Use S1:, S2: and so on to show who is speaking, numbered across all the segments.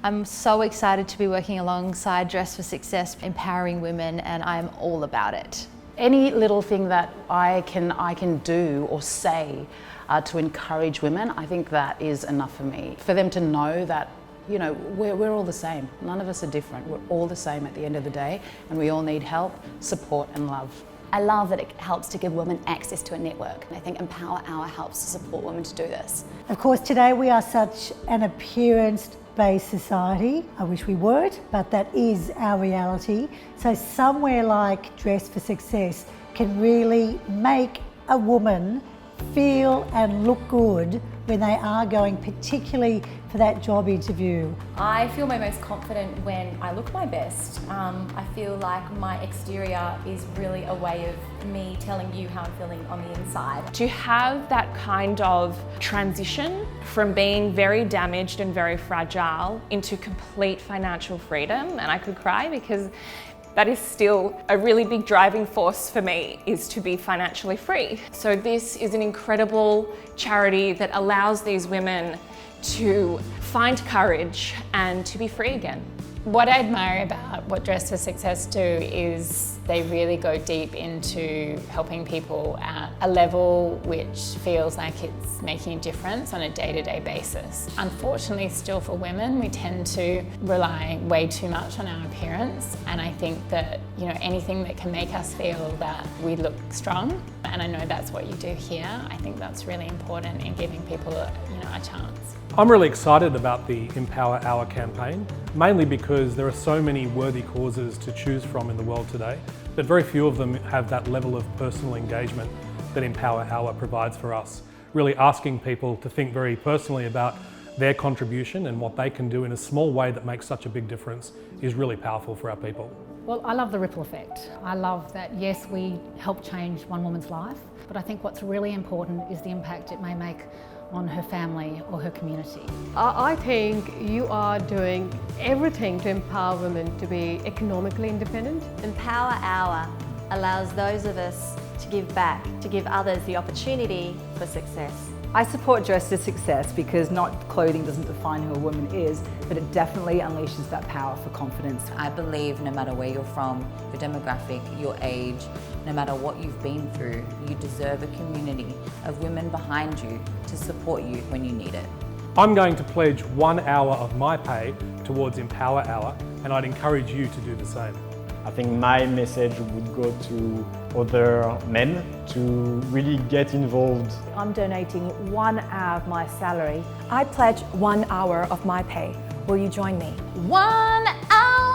S1: I'm so excited to be working alongside Dress for Success, empowering women, and I'm all about it.
S2: Any little thing that I can do or say to encourage women, I think that is enough for me. For them to know that, you know, we're all the same. None of us are different. We're all the same at the end of the day, and we all need help, support and love.
S3: I love that it helps to give women access to a network. I think Empower Hour helps to support women to do this.
S4: Of course, today we are such an appearance-based society. I wish we weren't, but that is our reality. So somewhere like Dress for Success can really make a woman feel and look good when they are going, particularly for that job interview.
S5: I feel my most confident when I look my best. I feel like my exterior is really a way of me telling you how I'm feeling on the inside.
S6: To have that kind of transition from being very damaged and very fragile into complete financial freedom, and I could cry because that is still a really big driving force for me, is to be financially free. So this is an incredible charity that allows these women to find courage and to be free again.
S7: What I admire about what Dress for Success do is they really go deep into helping people at a level which feels like it's making a difference on a day-to-day basis. Unfortunately, still for women, we tend to rely way too much on our appearance, and I think that, you know, anything that can make us feel that we look strong, and I know that's what you do here, I think that's really important in giving people a chance.
S8: I'm really excited about the Empower Hour campaign, mainly because there are so many worthy causes to choose from in the world today, but very few of them have that level of personal engagement that Empower Hour provides for us. Really asking people to think very personally about their contribution and what they can do in a small way that makes such a big difference is really powerful for our people.
S9: Well, I love the ripple effect. I love that, yes, we help change one woman's life, but I think what's really important is the impact it may make on her family or her community.
S10: I think you are doing everything to empower women to be economically independent.
S11: Empower Hour allows those of us to give back, to give others the opportunity for success.
S12: I support Dress for Success because not clothing doesn't define who a woman is, but it definitely unleashes that power for confidence.
S13: I believe no matter where you're from, your demographic, your age, no matter what you've been through, you deserve a community of women behind you to support you when you need it.
S8: I'm going to pledge 1 hour of my pay towards Empower Hour, and I'd encourage you to do the same.
S14: I think my message would go to other men to really get involved.
S15: I'm donating 1 hour of my salary.
S5: I pledge 1 hour of my pay. Will you join me?
S3: 1 hour!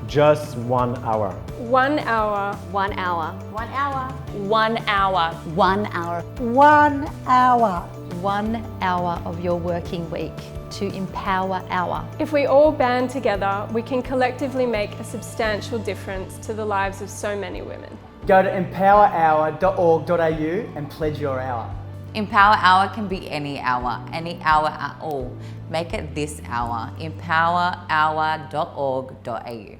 S14: Just 1 hour.
S10: 1 hour.
S11: 1 hour.
S3: 1 hour.
S6: 1 hour.
S3: 1 hour.
S4: 1 hour.
S1: 1 hour of your working week to Empower Hour.
S10: If we all band together, we can collectively make a substantial difference to the lives of so many women.
S16: Go to empowerhour.org.au and pledge your hour.
S13: Empower Hour can be any hour at all. Make it this hour. empowerhour.org.au.